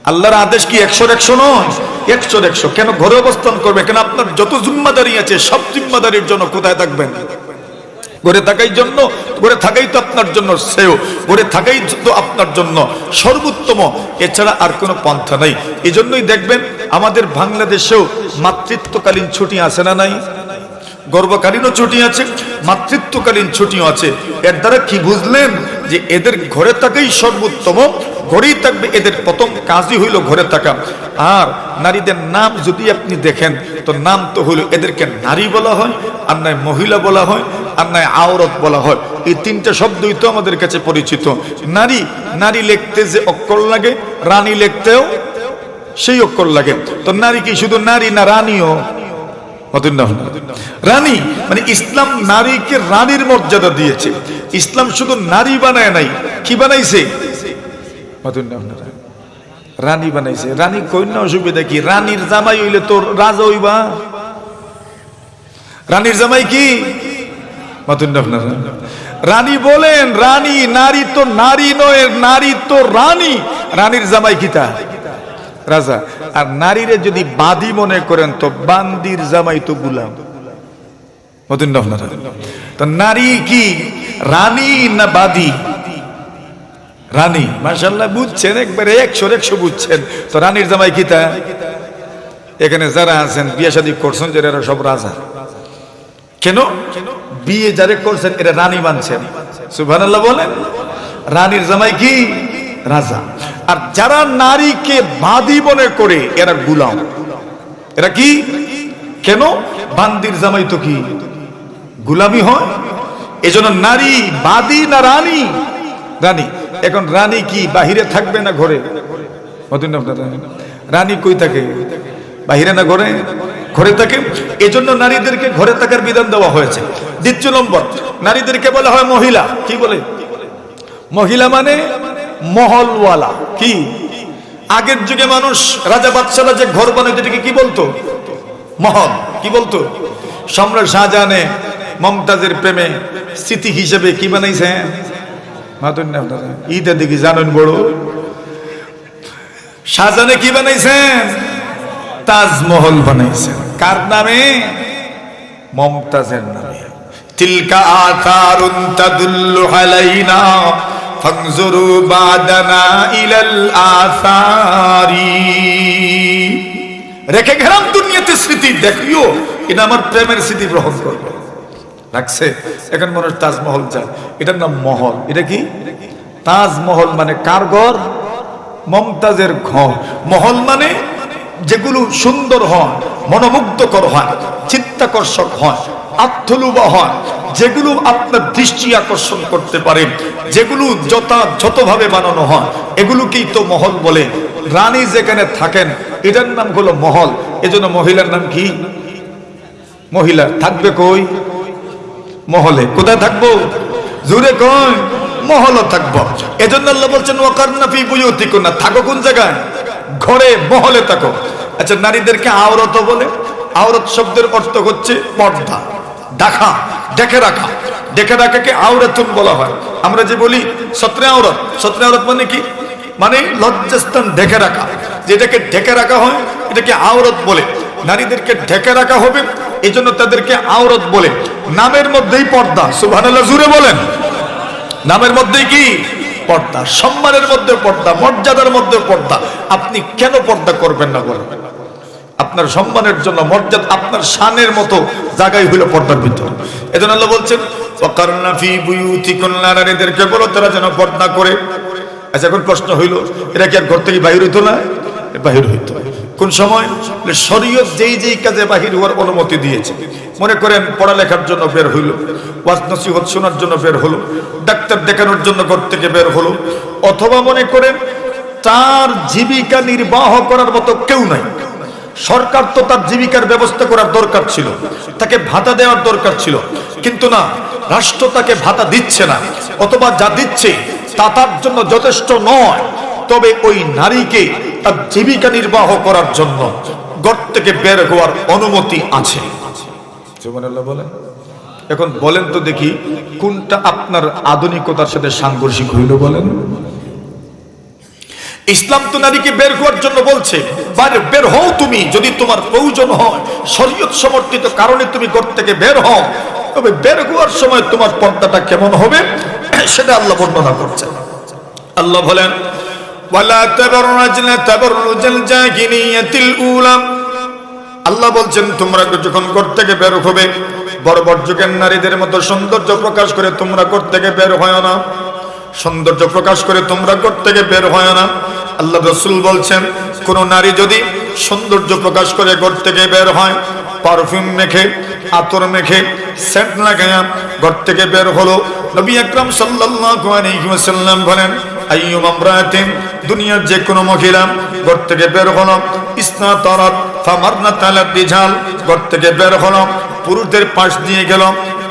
Speaker 1: আল্লাহর আদেশ কি 100 নয়? 100 কেন ঘরে অবস্থান করবে? কেন আপনার যত জিম্মাদারি আছে সব জিম্মাদারির জন্য কোথায় থাকবেন? ঘরে থাকাই জন্য, ঘরে থাকাই তো আপনার জন্য শ্রেয়, ঘরে থাকাই তো আপনার জন্য সর্বোত্তম, এছাড়া আর কোনো পন্থা নাই। এই জন্যই দেখবেন আমাদের বাংলাদেশেও মাতৃত্বকালীন ছুটি আছে না নাই? গর্ভকালীনও ছুটি আছে, মাতৃত্বকালীন ছুটিও আছে। এর দ্বারা কি বুঝলেন? যে এদের ঘরে থাকাই সর্বোত্তম, ঘরেই থাকবে, এদের প্রথম কাজই হইল ঘরে থাকা। আর নারীদের নাম যদি আপনি দেখেন তো নাম তো হইল এদেরকে নারী বলা হয়, আর নয় মহিলা বলা হয়, আর নয় আওরত বলা হয়। এই তিনটা শব্দই তো আমাদের কাছে পরিচিত। নারী, নারী লিখতে যে অক্ষর লাগে, রানী লিখতেও সেই অক্ষর লাগে। তো নারী কি শুধু নারী না রানীও? রানী মানে ইসলাম নারীকে রানীর মর্যাদা দিয়েছে। ইসলাম শুধু নারী বানায় নাই, কি বানাইছে? রানী বানাইছে। রানী কন্যা অসুবিধা কি? রানীর জামাই হইলে তোর রাজা হইবা। রানীর জামাই কি? রানী বলেন রানী, নারী তো নারী নয়, নারী তো রানী। রানীর জামাই কিতা? রাজা। আর নারীরে যদি বাদী মনে করেন তো বান্দির জামাই তো গুলাম। তো নারী কি রানী না বাদী? রানী। মাশাআল্লাহ বুঝছেন, একবারে 100 বুঝছেন। তো রানীর জামাই কিতা? এখানে যারা আছেন বিয়ে শাদী করছেন যারা সব রাজা। কেন? বিয়ে যারা করছেন এরা রানী মানছেন। সুবহানাল্লাহ বলেন। রানীর জামাই কি? রাজা। আর যারা নারীকে বাদী মনে করে এরা গুলাম। এরা কি? কেন? বান্দির জামাই তো কি গুলামি হয়? এজন্য নারী বাদী না রানী? রানী। এখন রানী কি বাহিরে থাকবে না ঘরে? রানী কই থাকে? বাহিরে না ঘরে? ঘরে থাকে। এজন্য নারীদেরকে ঘরে থাকার বিধান দেওয়া হয়েছে। দ্বিতীয় নম্বর, নারীদেরকে বলা হয় মহিলা। কি বলে? মহিলা মানে মহলওয়ালা। কি? আগের যুগে মানুষ রাজা বাদশারা যে ঘর বানাইতো এটাকে কি বলতো? মহল। কি বলতো? সম্রাট শাহজাহানে মমতাজের প্রেমে স্মৃতি হিসেবে কি বানাইছে? ঈদের দিকে জানেন বড় শাহজাহানে কি বানাইছেন? তাজমহল বানাইছেন। কার নামে? মমতাজের নামে। তিলকা আথারুন তাদুল্লু আলাইনা ফানজুরু বাদানা ইলাল আসারি। রেখে গেলাম দুনিয়াতে স্মৃতি, দেখিও এটা আমার প্রেমের স্মৃতি গ্রহণ করবে। রাখছে। এখন মানুষ তাজমহল যায়, এটার নাম মহল। এটা কি? তাজমহল মানে কার ঘর? মমতাজের ঘর। মহল মানে যেগুলো সুন্দর হয়, মনোমুগ্ধকর হয়, চিত্তাকর্ষক হয়, আত্মলুবা হয়, যেগুলো আপনার দৃষ্টি আকর্ষণ করতে পারে, যেগুলো যথাযথভাবে বানানো হয়, এগুলোকেই তো মহল বলে। রানী যেখানে থাকেন এটার নাম হলো মহল। এজন্য মহিলার নাম কি? মহিলা। থাকবে কই? মহলে। কোথায় থাকবো? জোরে কই? মহলে থাকবো। এজন্য আল্লাহ বলছেন ওয়াকারনা ফি বুয়ুতিকুন্না, থাকো কোন জায়গায়? ঘরে, মহলে থাকো। আচ্ছা, নারীদেরকে আওরত বলে। আওরত শব্দের অর্থ হচ্ছে পর্দা, ঢাকা, ঢেকে রাখা। ঢেকে রাখাকে আওরাতুন বলা হয়। আমরা যে বলি সত্রে আওরত, সত্রে আওরত মানে কি? মানে লজ্জাস্থান ঢেকে রাখা। যেটাকে ঢেকে রাখা হয় এটাকে আওরত বলে। নারীদেরকে ঢেকে রাখা হবে, এই জন্য তাদেরকে আওরত বলে। নামের মধ্যেই পর্দা। সুবহানাল্লাহ জুড়ে বলেন। নামের মধ্যেই কি? পর্দা। সম্মানের মধ্যে পর্দা, মর্যাদার মধ্যে পর্দা। আপনি কেন পর্দা করবেন না বলেন? আপনার সম্মানের জন্য, মর্যাদা, আপনার শানের মতো জায়গায় হইল পর্দার ভিতরে। এজন্য আল্লাহ বলছেন ওয়াকারনা ফি বুয়ুতিকুন্না, নারীদেরকে বলো তারা যেন পর্দা করে। আচ্ছা, এখন প্রশ্ন হইল এরা কি আর ঘর থেকে বাইরে হইতো না? বাহির হইতো। কোন সময়? শরীয়ত যেই যেই কাজে বাহির হওয়ার অনুমতি দিয়েছে। মনে করেন পড়ালেখার জন্য বের হইল, ওয়াজ নসিহত শোনার জন্য বের হলো, ডাক্তার দেখানোর জন্য ঘর থেকে বের হলো, অথবা মনে করেন তার জীবিকা নির্বাহ করার মতো কেউ নাই, সরকার তো তার জীবিকার ব্যবস্থা করার দরকার ছিল, তাকে ভাতা দেওয়ার দরকার ছিল, কিন্তু না, রাষ্ট্র তাকে ভাতা দিচ্ছে না, অথবা যা দিচ্ছে তা তার জন্য যথেষ্ট নয়। তবে ওই নারীকে তার জীবিকা নির্বাহ করার জন্য ঘর থেকে বের হওয়ার অনুমতি আছে। সুবহানাল্লাহ বলেন। এখন বলেন তো দেখি কোনটা আপনার আধুনিকতার সাথে সাংঘর্ষিক হইল বলেন? ইসলাম তো নারীকে বের হওয়ার জন্য বলছে, বের হও তুমি, যদি তোমার প্রয়োজন হয়, শরীয়ত সমর্থিত কারণে তুমি ঘর থেকে বের হও, তবে বের হওয়ার সময় তোমার পর্দাটা কেমন হবে সেটা আল্লাহ বর্ণনা করছেন। আল্লাহ বলেন, ওয়ালা তাবাররাজনা তাবাররুজাল জাহিলিয়াতিল উলা। আল্লাহ বলছেন তোমরা যখন ঘর থেকে বের হবে, বর্বর যুগের নারীদের মতো সৌন্দর্য প্রকাশ করে তোমরা ঘর থেকে বের হয় না, সৌন্দর্য প্রকাশ করে তোমরা ঘর থেকে বের হয় না। আল্লাহ রাসূল বলছেন, কোন নারী যদি সৌন্দর্য প্রকাশ করে ঘর থেকে বের হয়, পারফিউম মেখে, আতর মেখে, সেন্ট লাগায়া ঘর থেকে বের হলো, নবী আকরাম সাল্লাল্লাহু আলাইহি ওয়াসাল্লাম বলেন, আইয়ুম আমরাতিন, দুনিয়ার যে কোনো মহিলা ঘর থেকে বের হলো, ইসনাতারাত ফামারনাত আলা রিজাল, ঘর থেকে বের হলো, পুরুষদের পাশ দিয়ে গেল,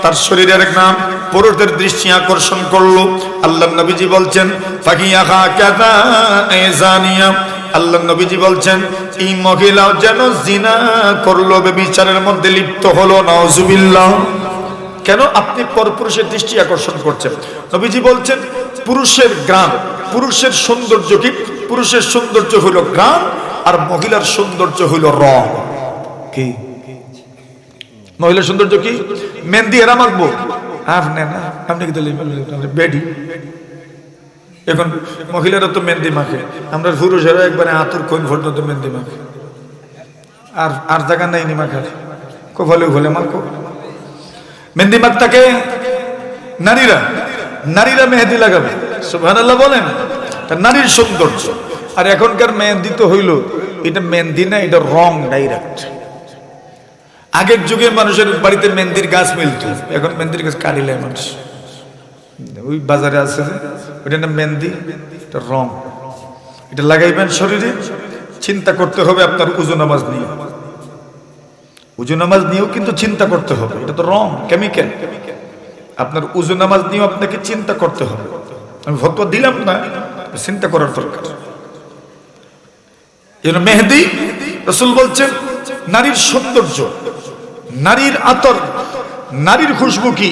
Speaker 1: তার শরীরের নাম পুরুষদের দৃষ্টি আকর্ষণ করলো, আল্লাহ নবীজি বলছেন, ফাকিয়াহা কাযা এজানিয়া, আল্লাহ নবীজি বলছেন এই মহিলাও যেন জিনা করলো, ব্যভিচারের মধ্যে লিপ্ত হলো। নাউজুবিল্লাহ। কেন? আপনি পরপুরুষের দৃষ্টি আকর্ষণ করছেন। নবীজি বলছেন পুরুষের গ্রাম, পুরুষের সৌন্দর্য কি? পুরুষের সৌন্দর্য হলো গ্রাম, আর মহিলার সৌন্দর্য হলো রং। কি মহিলার সৌন্দর্য কি? মেহেন্দি এরা মাখবো, আপনি কি বেডি? এখন মহিলারা তো মেহেন্দি মাখে, আমরা পুরুষেরা একবারে আতর কোন পর্যন্ত মেহেন্দি মাখে, আর জায়গা নাই নি মাখার, কোফালে ভোলে মাখো মেহেন্দি মাখতাকে নারীরা, নারীরা মেহেন্দি লাগাবে। সুবহানাল্লাহ বলেন। নারীর সৌন্দর্য। আর এখনকার মেহেন্দি তো হইল, এটা মেহেন্দি না, এটা রং ডাইরেক্ট। আগের যুগে মানুষের বাড়িতে মেহেন্দির গাছ মিলত, এখন মেহেন্দির গাছ কাটিলে মানুষ, ওই বাজারে আছে ওইটা না মেহেন্দি, এটা রং, এটা লাগাইবেন শরীরে। চিন্তা করতে হবে আপনার উযু নামাজ নিয়ে, উযু নামাজ নিয়েও কিন্তু চিন্তা করতে হবে, এটা তো রং, কেমিক্যাল। আপনার উযু নামাজ নিয়েও আপনাকে চিন্তা করতে হবে। আমি ফতোয়া দিলাম না, চিন্তা করার দরকার। এই মেহেদি, রাসূল বলছেন নারীর সৌন্দর্য, নারীর আতর, নারীর খুশবু কি?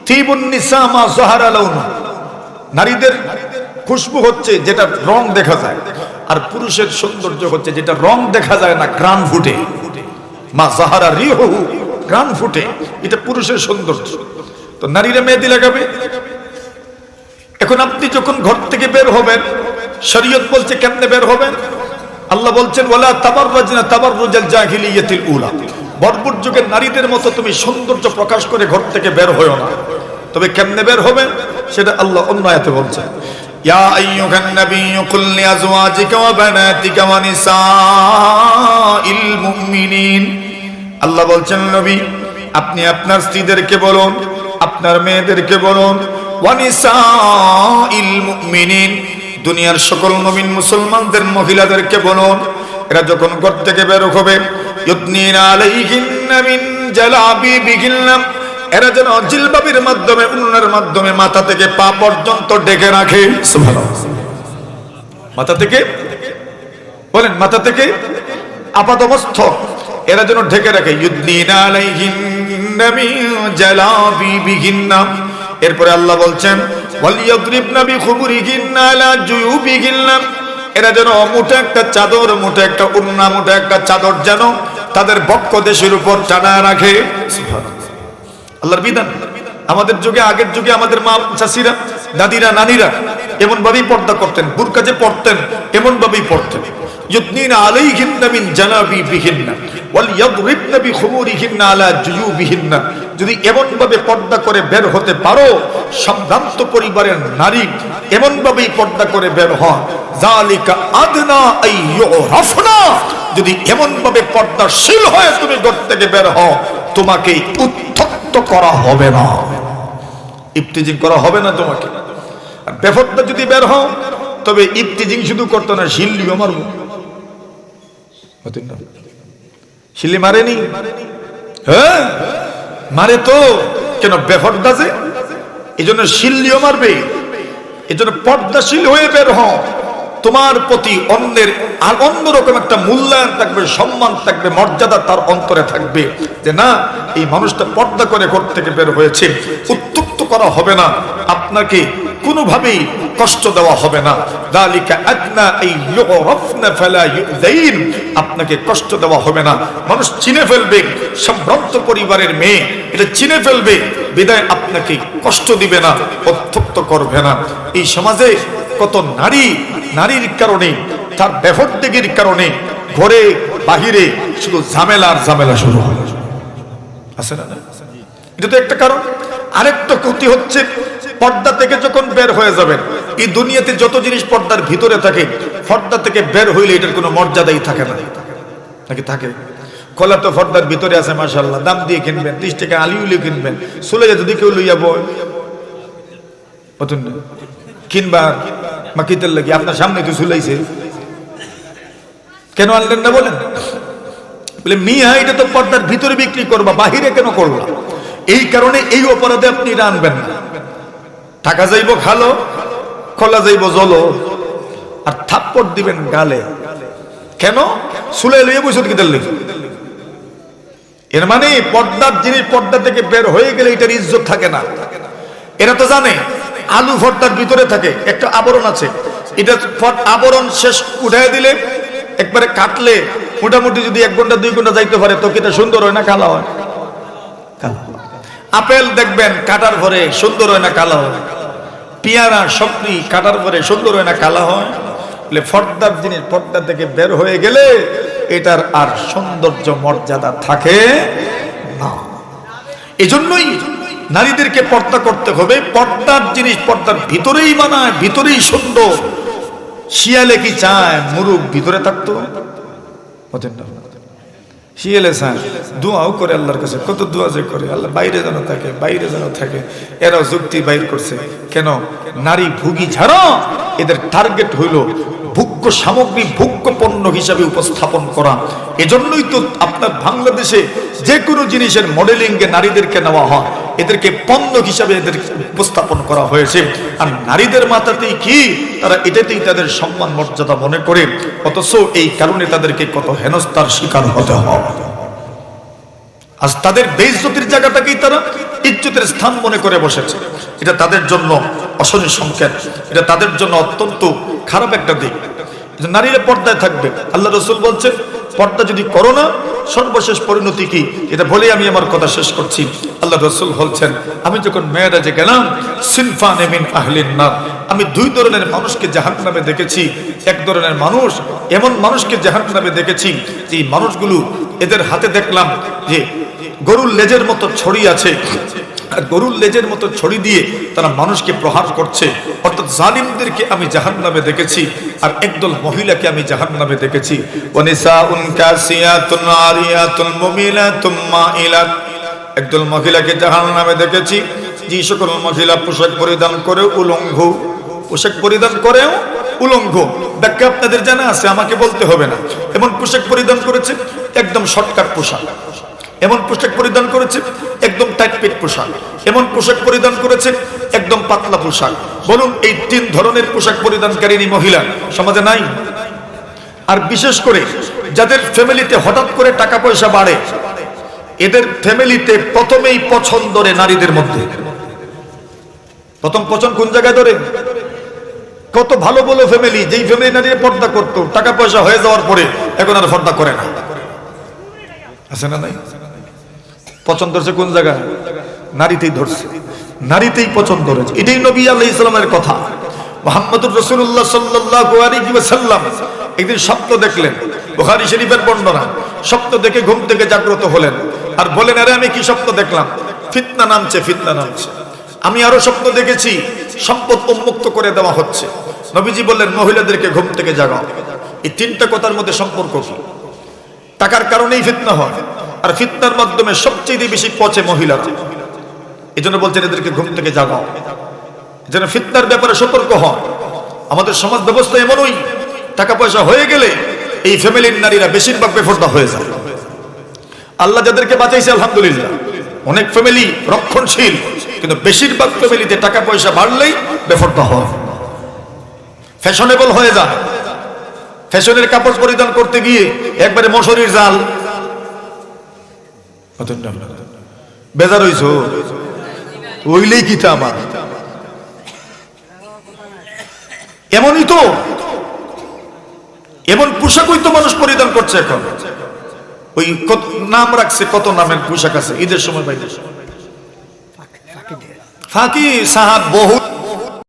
Speaker 1: তিবুন নিসা মা যাহারা লাউনু, নারীদের খুশবু হচ্ছে যেটা রং দেখা যায়, আর পুরুষের সৌন্দর্য হচ্ছে যেটা রং দেখা যায় না, ঘ্রাণ ফুটে। মা যাহারা রিহুহু, ঘ্রাণ ফুটে, এটা পুরুষের সৌন্দর্য। তো নারীরা মেহেদি লাগাবে। এখন আপনি যখন ঘর থেকে বের হবেন, শরীয়ত বলছে কেমনে বের হবেন? আল্লাহ বলছেন, ওয়ালা তাবাররাজনা তাবাররুজাল জাহিলিয়াতিল উলা, বর্বর যুগের নারীদের মতো তুমি সৌন্দর্য প্রকাশ করে ঘর থেকে বের হয়ো না। তবে কেমনে বের হবেন সেটা আল্লাহ অন্য আয়াতে বলছেন, ইয়া আইয়ুহান নাবিয়্যু কুল লিআজওয়াজিকা ওয়া বানাতিকা ওয়া নিসাইল মুমিনিন। আল্লাহ বলছেন, নবী আপনি আপনার স্ত্রীদেরকে বলুন, আপনার মেয়েদেরকে বলুন, ওয়া নিসাইল মুমিনিন, দুনিয়ার সকল মুমিন মুসলমানদের মহিলাদেরকে বলুন, এরা যখন ঘর থেকে বের হবে, ইউদনিনা আলাইহিন্না মিন জালাবিবিহিন্না, এরা যেন জিলবাবের মাধ্যমে, উন্নর মাধ্যমে মাথা থেকে পা পর্যন্ত ঢেকে রাখে। সুবহানাল্লাহ। মাথা থেকে বলেন, মাথা থেকে আপাদমস্তক এরা যেন ঢেকে রাখে। ইউদনিনা আলাইহিন্না মিন জালাবিবিহিন্না। এরপরে আল্লাহ বলছেন, ওয়ালিয়াদরিবনা বিখুবুরিহিন্না আলা জুয়ুবিহিন্না, এরা যেন মোটা একটা চাদর, মোটা একটা উন্না, মোটা একটা চাদর যেন তাদের বক্ষ দেশের উপর টানা রাখে। আল্লাহর বিধান। আমাদের যুগে, আগের যুগে আমাদের মা চাষিরা দাদিরা নানিরা এমন ভাবেই পর্দা করতেন, বুরকা যে পড়তেন এমন ভাবেই পড়তেন। ইউদনিনা আলাইহিন্না মিন জালাবিবিহিন্না ওয়াল ইয়াদরিবনা বিখুমুরিহিন্না আলা জুয়ুবিহিন্না। যদি এমন ভাবে পর্দা করে বের হতে পারো, সম্ভ্রান্ত পরিবারের নারী এমন ভাবেই পর্দা করে বের হয়, যালিকা আদনা আইয়ুরাফনা। যদি এমন ভাবে পর্দাশীল হয়ে তুমি ঘর থেকে বের হও, তোমাকে উত্ত্যক্ত করা হবে না, ইফতিজিং করা হবে না তোমাকে। আর বেপর্দা যদি বের হও, তবে ইফতিজিং শুধু করতো না, শিল্লিও মারবো। শিল্লি মারেনি? হ্যাঁ মারে তো, কেন বেপর্দা যে, এই জন্য শিল্লিও মারবে। এই জন্য পর্দাশীল হয়ে বের হও, তোমার প্রতি অন্যের আর অন্যরকম একটা মূল্যায়ন থাকবে, সম্মান থাকবে, মর্যাদা তার অন্তরে থাকবে, যে না এই মানুষটা পর্দা করে ঘর থেকে বের হয়েছে। উত্তপ্ত করা হবে না, আপনাকে কোনোভাবেই কষ্ট দেওয়া হবে না। যালিকা আদনা আইয়ুরাফনা ফালা ইউযাইন। আপনাকে কষ্ট দেওয়া হবে না, মানুষ চিনে ফেলবে, সম্ভ্রান্ত পরিবারের মেয়ে এটা চিনে ফেলবে, বিদায় আপনাকে কষ্ট দিবে না, উত্তপ্ত করবে না। এই সমাজে কত নারীর কারণে, তার বেপরদেগির কারণে ঘরে বাহিরে শুধু ঝামেলার ঝামেলা শুরু হয়, আছে না? এটা তো একটা কারণ। আরেকটা ক্ষতি হচ্ছে, পর্দা থেকে যখন বের হয়ে যাবেন, এই দুনিয়াতে যত জিনিস পর্দার ভিতরে থাকে, পর্দা থেকে বের হইলে এটার কোনো মর্যাদাই থাকে না, নাকি থাকে? কলা তো পর্দার ভিতরে আছে মাশাআল্লাহ, দাম দিয়ে কিনবেন, 30 টাকা আলিউলি কিনবেন, চলে যায় যদি কেউ লইয়া বয় কিনবা মাকিতের লাগি, আপনার সামনে তো চুলাইছে, কেন আনলেন না বলেন? বলে মিয়া এটা তো পর্দার ভিতরে বিক্রি করবা, বাহিরে কেন করলা? এই কারণে এই অপরাধে আপনি এটা আনবেন না। টাকা যাইব খালো, কলা যাইব জলো, আর থাপ্পড় দিবেন গালে, কেন? চুলাই লইয়া বসে কিতার লেগে। এর মানে পর্দার জিনিস পর্দা থেকে বের হয়ে গেলে এটার ইজ্জত থাকে না। এরা তো জানে আলু পর্দার ভিতরে থাকে, একটা আবরণ আছে, এটা আবরণ শেষ উঠাই দিলে একবারে কাটলে মোটামুটি যদি 1 ঘন্টা 2 ঘন্টা যাইতে পারে, তো এটা সুন্দর হয় না কালো হয়? আপেল দেখবেন কাটার পরে সুন্দর হয় না কালো হয়? পেয়ারা সবজি কাটার পরে সুন্দর হয় না কালো হয়? বলে পর্দার জিনিস পর্দা থেকে বের হয়ে গেলে এটার আর সৌন্দর্য মর্যাদা থাকে না। এজন্যই নারীদেরকে পর্দা করতে হবে। পর্দার জিনিস পর্দার ভিতরেই বানায়, ভিতরেই সুন্দর। শিয়ালে কি চায় মুরুখ ভিতরে থাকতো? শিয়ালে চায়, দোয়াও করে আল্লাহর কাছে, কত দোয়া যে করে, আল্লাহ বাইরে যেন থাকে, বাইরে যেন থাকে। এরাও যুক্তি বাইর করছে, কেন? নারী ভুগি ছাড়া এদের টার্গেট হইল ভোগ্য সামগ্রী, ভোগ্য পণ্য হিসাবে উপস্থাপন করা। এজন্যই তো আপনার বাংলাদেশে যে কোনো জিনিসের মডেলিং এ নারীদেরকে নেওয়া হয়, এদেরকে পণ্য হিসাবে এদের উপস্থাপন করা হয়েছে। আর নারীদের মাথাতেই কি, তারা এটাতেই তাদের সম্মান মর্যাদা মনে করে, অথচ এই কারণে তাদেরকে কত হেনস্থার শিকার হতে হয়। আজ তাদের বেইজ্জতির জায়গাটাকেই তারা ইজ্জতের স্থান মনে করে বসেছে। এটা তাদের জন্য অশনি সংকেত, এটা তাদের জন্য অত্যন্ত খারাপ একটা দিক। নারীরা পর্দায় থাকবে। আল্লাহ রাসূল বলছেন, পর্দা যদি করো না, সর্বশেষ পরিণতি কি? এটা বলে আমি আমার কথা শেষ করছি। আল্লাহ রাসূল বলছেন, আমি যখন মেরাজে গেলাম, সিনফানে মিন আহলিন নার, আমি 2 ধরনের মানুষকে জাহান্নামে দেখেছি। এক ধরনের মানুষ, এমন মানুষকে জাহান্নামে দেখেছি যে মানুষগুলো, এদের হাতে দেখলাম যে গরুর লেজের মতো ছড়ি আছে, আর গরুর লেজের মতো ছড়ি দিয়ে তারা মানুষকে প্রহার করছে। অর্থাৎ জালিমদেরকে আমি জাহান্নামে দেখেছি। আর একদল মহিলাকে আমি জাহান্নামে দেখেছি, ওয়ানিসাউন কাসিয়াতুন আরিয়াতুন মুমিলাতুম মাইলাত, একদল মহিলাকে জাহান্নামে দেখেছি, যে সকল মহিলা পোশাক পরিধান করে উলঙ্গ, পোশাক পরিধান করেও উলঙ্গ। ব্যাখ্যা আপনাদের জানা আছে, আমাকে বলতে হবে না। এমন পোশাক পরিধান করেছে একদম শর্টকাট পোশাক, এমন পোশাক পরিধান করেছে একদম টাইট ফিট পোশাক, এমন পোশাক পরিধান করেছে একদম পাতলা পোশাক। বলুন, এই 3 ধরনের পোশাক পরিধানকারিনী মহিলা সমাজে নাই? আর বিশেষ করে যাদের ফ্যামিলিতে হঠাৎ করে টাকা পয়সা বাড়ে, এদের ফ্যামিলিতে প্রথমেই পছন্দ ধরে নারীদের মধ্যে। প্রথম পছন্দ কোন জায়গায় ধরে? কত ভালো ভালো ফ্যামিলি, যেই ফ্যামিলি নারীরা পর্দা করতো, টাকা পয়সা হয়ে যাওয়ার পরে এখন আর পর্দা করে না, আছে না নাই? পছন্দ ধরছে কোন জায়গায়? নারীতেই ধরছে। নারীতেই পছন্দ রয়েছে। এটাই নবী আলাইহিস সালামের কথা। মুহাম্মদুর রাসূলুল্লাহ সাল্লাল্লাহু আলাইহি ওয়াসাল্লাম একদিন স্বপ্ন দেখলেন, বুখারী শরীফের বর্ণনা। স্বপ্ন দেখে ঘুম থেকে জাগ্রত হলেন আর বলেন, আরে আমি কি স্বপ্ন দেখলাম? ফিতনা নামছে, ফিতনা নামছে। আমি আরো স্বপ্ন দেখেছি, সম্পদ উন্মুক্ত করে দেওয়া হচ্ছে। নবীজি বললেন, মহিলাদেরকে ঘুম থেকে জাগাও। এই তিনটা কথার মধ্যে সম্পর্ক কি? টাকার কারণেই ফিতনা হয়, আর ফিতনার মাধ্যমে সবচেয়ে বেশি পচে মহিলারা। এই জন্য বলছেন এদেরকে ঘুম থেকে জাগাও, যেন ফিতনার ব্যাপারে সতর্ক হয়। আমাদের সমাজ ব্যবস্থা এমনই, টাকা পয়সা হয়ে গেলে এই ফ্যামিলির নারীরা বেশিরভাগ বেপরদা হয়ে যায়। আল্লাহ যাদেরকে বাঁচাইছে আলহামদুলিল্লাহ, অনেক ফ্যামিলি রক্ষণশীল, কিন্তু বেশিরভাগ ফ্যামিলিতে টাকা পয়সা বাড়লেই বেপরদা হয়, ফ্যাশনেবল হয়ে যায়। ফ্যাশনের কাপড় পরিধান করতে গিয়ে একবারে মশারির জাল। বেজার হইছ ওইলেই কিতা আমার এমনই তো, এমন পোশাকই তো মানুষ পরিধান করছে এখন। ওই নাম রাখছে, কত নামের পোশাক আছে ঈদের সময়, বাইদের সময় ফাঁকি সাহাব বহু